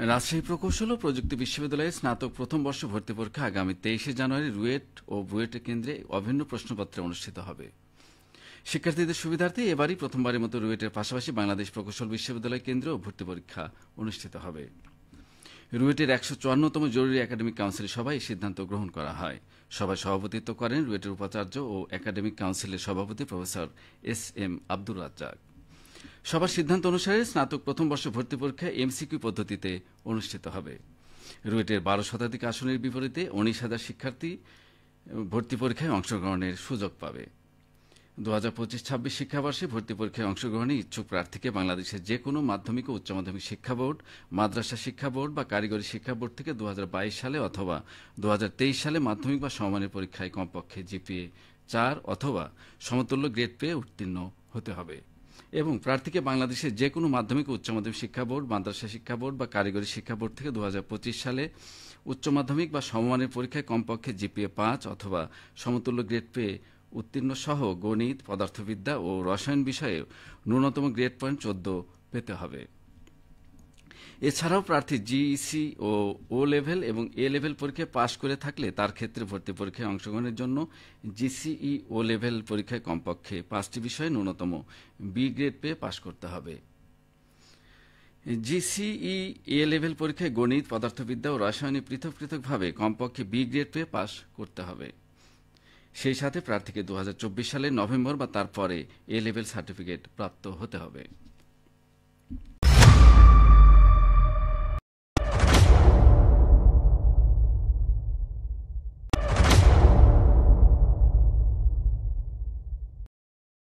রাজশাহী প্রকৌশল ও প্রযুক্তি বিশ্ববিদ্যালয়ে স্নাতক প্রথম বর্ষ ভর্তি পরীক্ষা আগামী 23 জানুয়ারি রুয়েট ও বুয়েটের কেন্দ্রে অভিন্ন প্রশ্নপত্রে অনুষ্ঠিত হবে। শিক্ষার্থীদের সুবিধার্থে এবারই প্রথমবারের মতো রুয়েটের পাশাপাশি বাংলাদেশ প্রকৌশল বিশ্ববিদ্যালয় কেন্দ্রেও ভর্তি পরীক্ষা অনুষ্ঠিত হবে। রুয়েটের 154তম জরুরি একাডেমিক কাউন্সিলের সভায় এই সিদ্ধান্ত গ্রহণ করা হয়। সভায় সভাপতিত্ব করেন রুয়েটের উপাচার্য ও একাডেমিক কাউন্সিলের সভাপতি প্রফেসর এস.এম. আব্দুর রাজ্জাক। সভার সিদ্ধান্ত অনুসারে স্নাতক প্রথম বর্ষ ভর্তি পরীক্ষা এমসিকিউ পদ্ধতিতে অনুষ্ঠিত হবে। রুয়েটের 12 শতাধিক আসনের বিপরীতে 19,000 শিক্ষার্থী ভর্তি পরীক্ষায় অংশগ্রহণের সুযোগ পাবে। 2025-26 শিক্ষাবর্ষে ভর্তি পরীক্ষায় অংশগ্রহণে ইচ্ছুক প্রার্থীকে বাংলাদেশের যে কোনো মাধ্যমিক ও উচ্চ মাধ্যমিক শিক্ষা বোর্ড, মাদ্রাসা শিক্ষা বোর্ড বা কারিগরি শিক্ষা বোর্ড থেকে 2022 সালে অথবা 2023 সালে মাধ্যমিক বা সমমানের পরীক্ষায় কমপক্ষে জিপিএ 4 অথবা সমতুল্য গ্রেড পেয়ে উত্তীর্ণ হতে হবে এবং প্রার্থীকে বাংলাদেশের যে কোনো মাধ্যমিক ও উচ্চ মাধ্যমিক শিক্ষা বোর্ড, মাদ্রাসা শিক্ষা বোর্ড বা কারিগরি শিক্ষা বোর্ড থেকে 2025 সালে উচ্চ মাধ্যমিক বা সমমানের পরীক্ষায় কমপক্ষে জিপিএ 5 অথবা সমতুল্য গ্রেড পেয়ে উত্তীর্ণ সহ গণিত, পদার্থবিদ্যা ও রসায়ন বিষয়ে ন্যূনতম গ্রেড পয়েন্ট 14 পেতে হবে। এছাড়াও প্রার্থী জিইসি ও ও লেভেল এবং এ লেভেল পরীক্ষায় পাশ করে থাকলে তার ক্ষেত্রে ভর্তি পরীক্ষায় অংশগ্রহণের জন্য জিসিই ও লেভেল পরীক্ষায় কমপক্ষে 5টি বিষয়ে ন্যূনতম বি গ্রেড পেয়ে পাশ করতে হবে। জিসিই এ লেভেল পরীক্ষায় গণিত, পদার্থবিদ্যা ও রসায়নে পৃথক পৃথকভাবে কমপক্ষে বি গ্রেড পেয়ে পাশ করতে হবে। সেই সাথে প্রার্থীকে 2024 সালের নভেম্বর বা তারপরে এ লেভেল সার্টিফিকেট প্রাপ্ত হতে হবে।